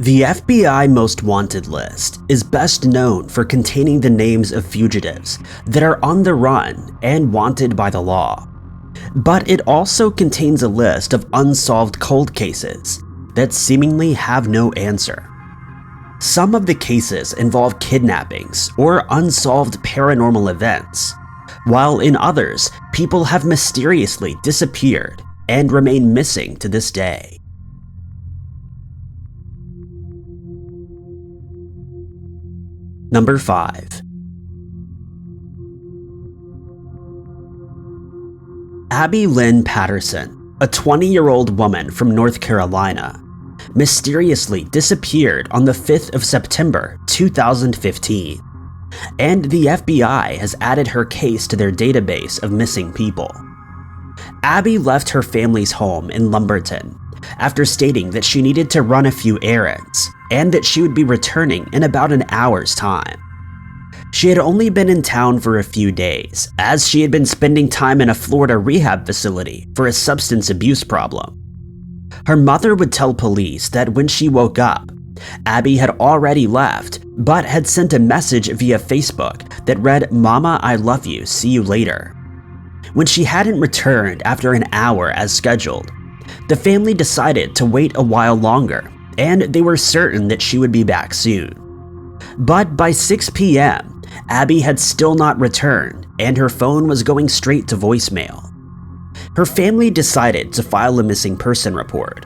The FBI Most Wanted list is best known for containing the names of fugitives that are on the run and wanted by the law. But it also contains a list of unsolved cold cases that seemingly have no answer. Some of the cases involve kidnappings or unsolved paranormal events, while in others, people have mysteriously disappeared and remain missing to this day. Number 5. Abby Lynn Patterson, a 20-year-old woman from North Carolina, mysteriously disappeared on the 5th of September 2015, and the FBI has added her case to their database of missing people. Abby left her family's home in Lumberton after stating that she needed to run a few errands and that she would be returning in about an hour's time. She had only been in town for a few days, as she had been spending time in a Florida rehab facility for a substance abuse problem. Her mother would tell police that when she woke up, Abby had already left, but had sent a message via Facebook that read, "Mama, I love you, see you later." When she hadn't returned after an hour as scheduled, the family decided to wait a while longer, and they were certain that she would be back soon. But by 6 p.m., Abby had still not returned, and her phone was going straight to voicemail. Her family decided to file a missing person report.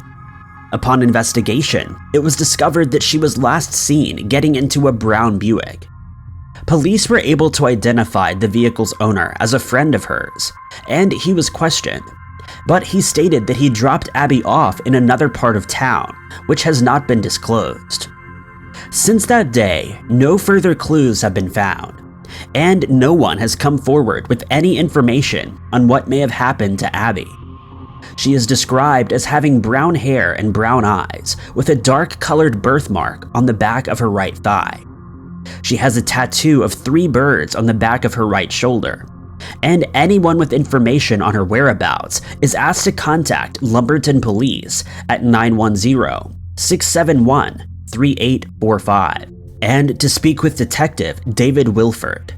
Upon investigation, it was discovered that she was last seen getting into a brown Buick. Police were able to identify the vehicle's owner as a friend of hers, and he was questioned. But he stated that he dropped Abby off in another part of town, which has not been disclosed. Since that day, no further clues have been found, and no one has come forward with any information on what may have happened to Abby. She is described as having brown hair and brown eyes, with a dark-colored birthmark on the back of her right thigh. She has a tattoo of 3 birds on the back of her right shoulder, and anyone with information on her whereabouts is asked to contact Lumberton Police at 910-671-3845 and to speak with Detective David Wilford.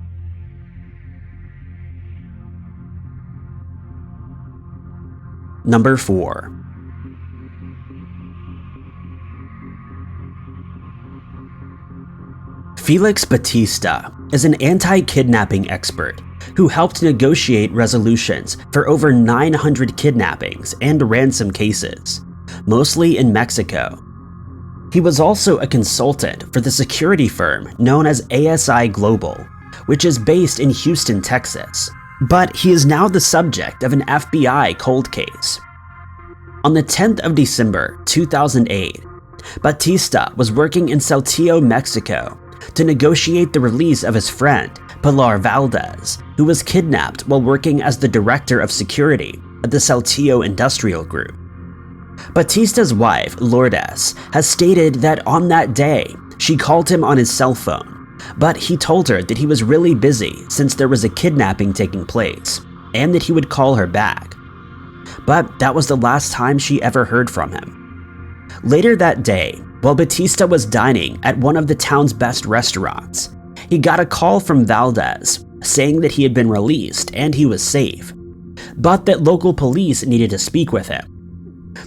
Number 4. Felix Batista is an anti-kidnapping expert who helped negotiate resolutions for over 900 kidnappings and ransom cases, mostly in Mexico. He was also a consultant for the security firm known as ASI Global, which is based in Houston, Texas, but he is now the subject of an FBI cold case. On the 10th of December 2008, Batista was working in Saltillo, Mexico, to negotiate the release of his friend, Pilar Valdez, who was kidnapped while working as the director of security at the Saltillo Industrial Group. Batista's wife, Lourdes, has stated that on that day, she called him on his cell phone, but he told her that he was really busy since there was a kidnapping taking place, and that he would call her back. But that was the last time she ever heard from him. Later that day, while Batista was dining at one of the town's best restaurants, he got a call from Valdez saying that he had been released and he was safe, but that local police needed to speak with him.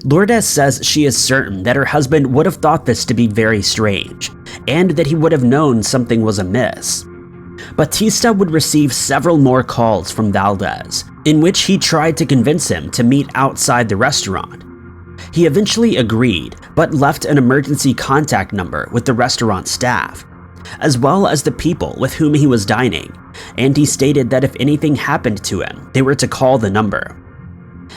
Lourdes says she is certain that her husband would have thought this to be very strange, and that he would have known something was amiss. Batista would receive several more calls from Valdez, in which he tried to convince him to meet outside the restaurant. He eventually agreed, but left an emergency contact number with the restaurant staff, as well as the people with whom he was dining, and he stated that if anything happened to him, they were to call the number.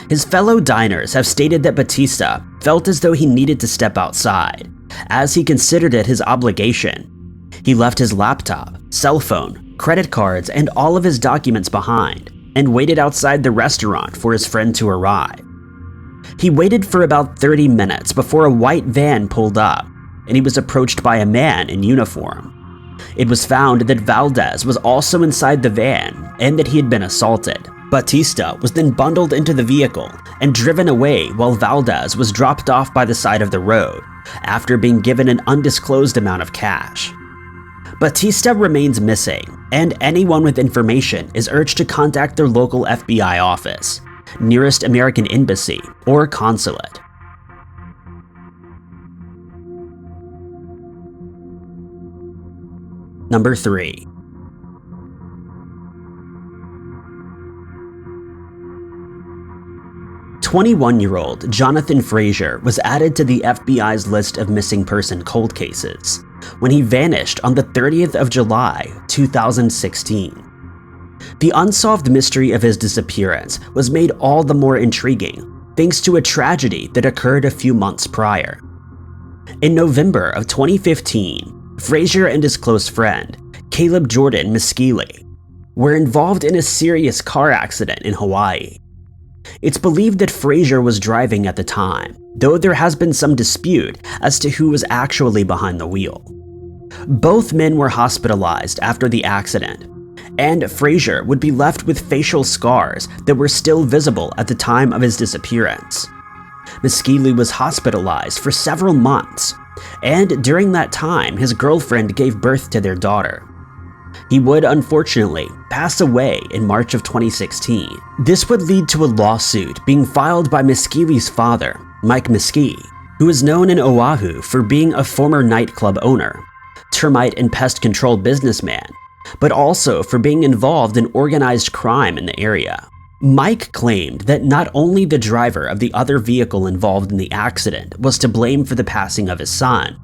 His fellow diners have stated that Batista felt as though he needed to step outside, as he considered it his obligation. He left his laptop, cell phone, credit cards, and all of his documents behind, and waited outside the restaurant for his friend to arrive. He waited for about 30 minutes before a white van pulled up, and he was approached by a man in uniform. It was found that Valdez was also inside the van and that he had been assaulted, Batista was then bundled into the vehicle and driven away while Valdez was dropped off by the side of the road after being given an undisclosed amount of cash. Batista remains missing, and anyone with information is urged to contact their local FBI office, nearest American embassy, or consulate. Number 3. "21-year-old Jonathan Frazier was added to the FBI's list of missing person cold cases when he vanished on the 30th of July, 2016. The unsolved mystery of his disappearance was made all the more intriguing thanks to a tragedy that occurred a few months prior. In November of 2015, Frazier and his close friend, Caleb Jordan Mesquili, were involved in a serious car accident in Hawaii. It's believed that Frazier was driving at the time, though there has been some dispute as to who was actually behind the wheel. Both men were hospitalized after the accident, and Frazier would be left with facial scars that were still visible at the time of his disappearance. Mesquili was hospitalized for several months, and during that time his girlfriend gave birth to their daughter. He would unfortunately pass away in March of 2016. This would lead to a lawsuit being filed by Mesquili's father, Mike Mesquili, who is known in Oahu for being a former nightclub owner, termite and pest control businessman, but also for being involved in organized crime in the area. Mike claimed that not only the driver of the other vehicle involved in the accident was to blame for the passing of his son,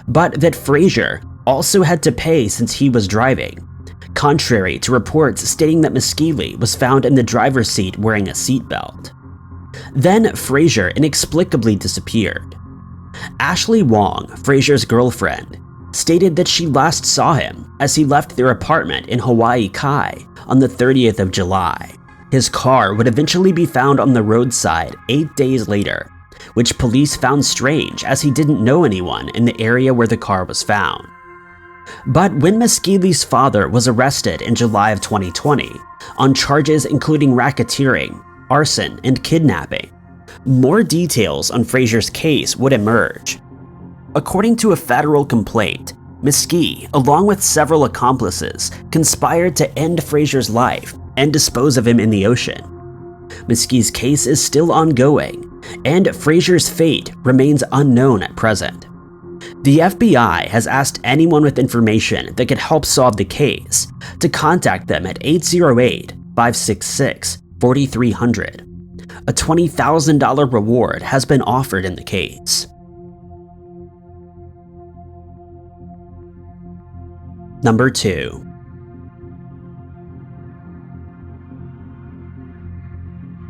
but that Frazier also had to pay since he was driving, contrary to reports stating that Mesquili was found in the driver's seat wearing a seatbelt. Then Frazier inexplicably disappeared. Ashley Wong, Frazier's girlfriend, stated that she last saw him as he left their apartment in Hawaii Kai on the 30th of July. His car would eventually be found on the roadside 8 days later, which police found strange as he didn't know anyone in the area where the car was found. But when Mesquili's father was arrested in July of 2020 on charges including racketeering, arson, and kidnapping, more details on Frazier's case would emerge. According to a federal complaint, Mesquili, along with several accomplices, conspired to end Frazier's life and dispose of him in the ocean. Mesquili's case is still ongoing, and Frazier's fate remains unknown at present. The FBI has asked anyone with information that could help solve the case to contact them at 808-566-4300. A $20,000 reward has been offered in the case. Number 2.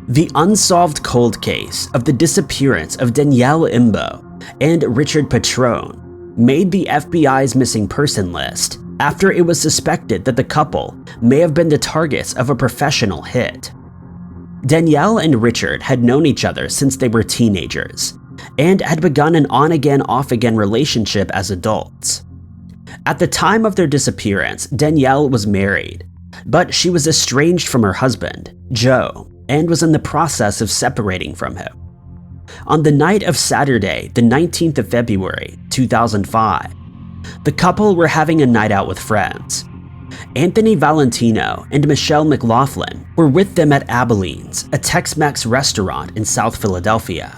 The unsolved cold case of the disappearance of Danielle Imbro and Richard Patron made the FBI's missing person list after it was suspected that the couple may have been the targets of a professional hit. Danielle and Richard had known each other since they were teenagers and had begun an on-again, off-again relationship as adults. At the time of their disappearance, Danielle was married, but she was estranged from her husband, Joe, and was in the process of separating from him. On the night of Saturday, the 19th of February, 2005, the couple were having a night out with friends. Anthony Valentino and Michelle McLaughlin were with them at Abilene's, a Tex-Mex restaurant in South Philadelphia.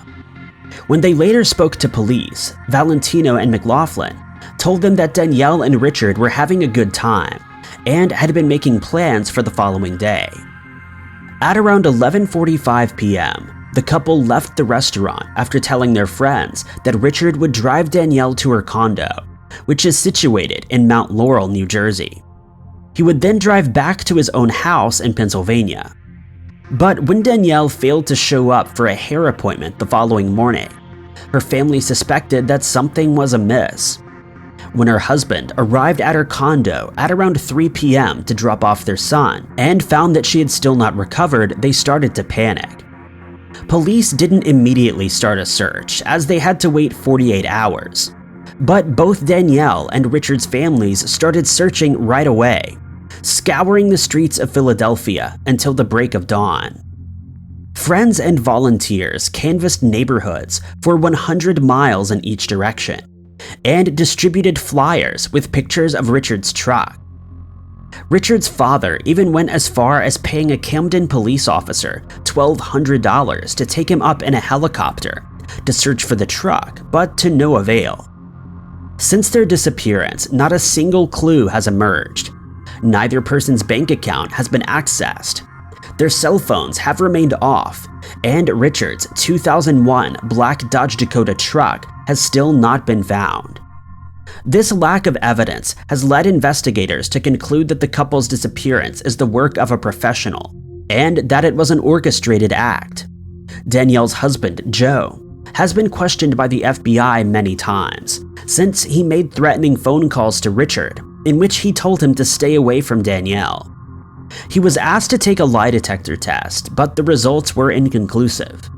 When they later spoke to police, Valentino and McLaughlin told them that Danielle and Richard were having a good time and had been making plans for the following day. At around 11:45 p.m., the couple left the restaurant after telling their friends that Richard would drive Danielle to her condo, which is situated in Mount Laurel, New Jersey. He would then drive back to his own house in Pennsylvania. But when Danielle failed to show up for a hair appointment the following morning, her family suspected that something was amiss. When her husband arrived at her condo at around 3 p.m. to drop off their son and found that she had still not recovered, they started to panic. Police didn't immediately start a search as they had to wait 48 hours. But both Danielle and Richard's families started searching right away, scouring the streets of Philadelphia until the break of dawn. Friends and volunteers canvassed neighborhoods for 100 miles in each direction and distributed flyers with pictures of Richard's truck. Richard's father even went as far as paying a Camden police officer $1,200 to take him up in a helicopter to search for the truck, but to no avail. Since their disappearance, not a single clue has emerged. Neither person's bank account has been accessed. Their cell phones have remained off, and Richard's 2001 black Dodge Dakota truck has still not been found. This lack of evidence has led investigators to conclude that the couple's disappearance is the work of a professional, and that it was an orchestrated act. Danielle's husband, Joe, has been questioned by the FBI many times, since he made threatening phone calls to Richard, in which he told him to stay away from Danielle. He was asked to take a lie detector test, but the results were inconclusive.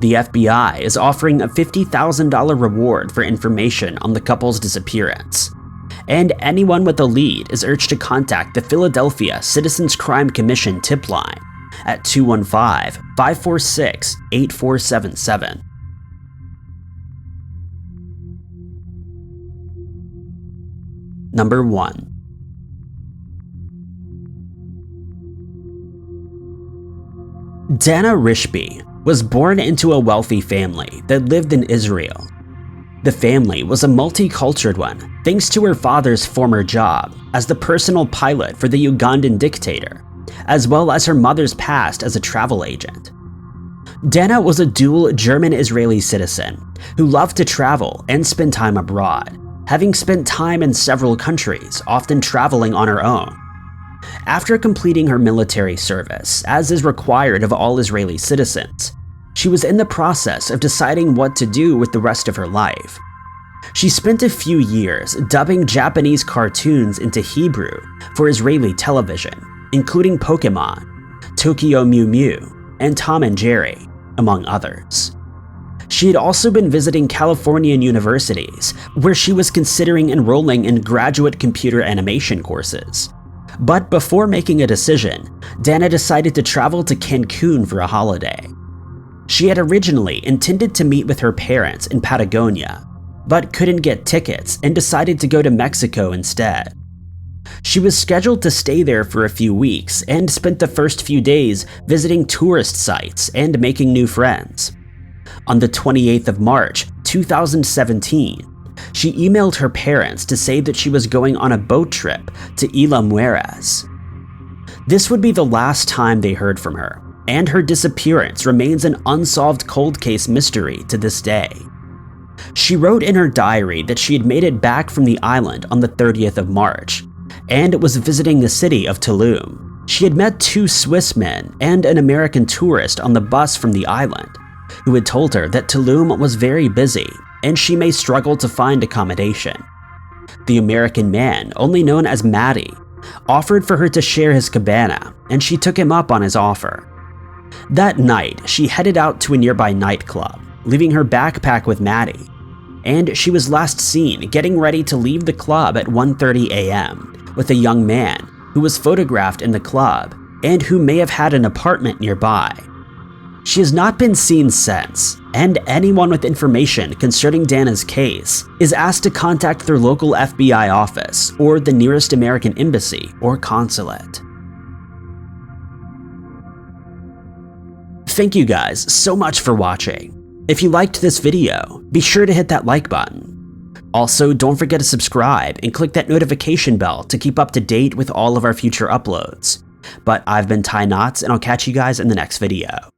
The FBI is offering a $50,000 reward for information on the couple's disappearance, and anyone with a lead is urged to contact the Philadelphia Citizens Crime Commission tip line at 215-546-8477. Number 1. Dana Rishby was born into a wealthy family that lived in Israel. The family was a multicultural one thanks to her father's former job as the personal pilot for the Ugandan dictator, as well as her mother's past as a travel agent. Dana was a dual German-Israeli citizen who loved to travel and spend time abroad, having spent time in several countries, often traveling on her own. After completing her military service, as is required of all Israeli citizens, she was in the process of deciding what to do with the rest of her life. She spent a few years dubbing Japanese cartoons into Hebrew for Israeli television, including Pokemon, Tokyo Mew Mew, and Tom and Jerry, among others. She had also been visiting Californian universities, where she was considering enrolling in graduate computer animation courses. But before making a decision, Dana decided to travel to Cancun for a holiday. She had originally intended to meet with her parents in Patagonia, but couldn't get tickets and decided to go to Mexico instead. She was scheduled to stay there for a few weeks and spent the first few days visiting tourist sites and making new friends. On the 28th of March, 2017, she emailed her parents to say that she was going on a boat trip to Isla Mujeres. This would be the last time they heard from her, and her disappearance remains an unsolved cold case mystery to this day. She wrote in her diary that she had made it back from the island on the 30th of March, and was visiting the city of Tulum. She had met 2 Swiss men and an American tourist on the bus from the island, who had told her that Tulum was very busy and she may struggle to find accommodation. The American man, only known as Matty, offered for her to share his cabana, and she took him up on his offer. That night, she headed out to a nearby nightclub, leaving her backpack with Matty, and she was last seen getting ready to leave the club at 1:30 a.m. with a young man who was photographed in the club and who may have had an apartment nearby. She has not been seen since, and anyone with information concerning Dana's case is asked to contact their local FBI office or the nearest American embassy or consulate. Thank you guys so much for watching. If you liked this video, be sure to hit that like button. Also, don't forget to subscribe and click that notification bell to keep up to date with all of our future uploads. But I've been Ty Knotts, and I'll catch you guys in the next video.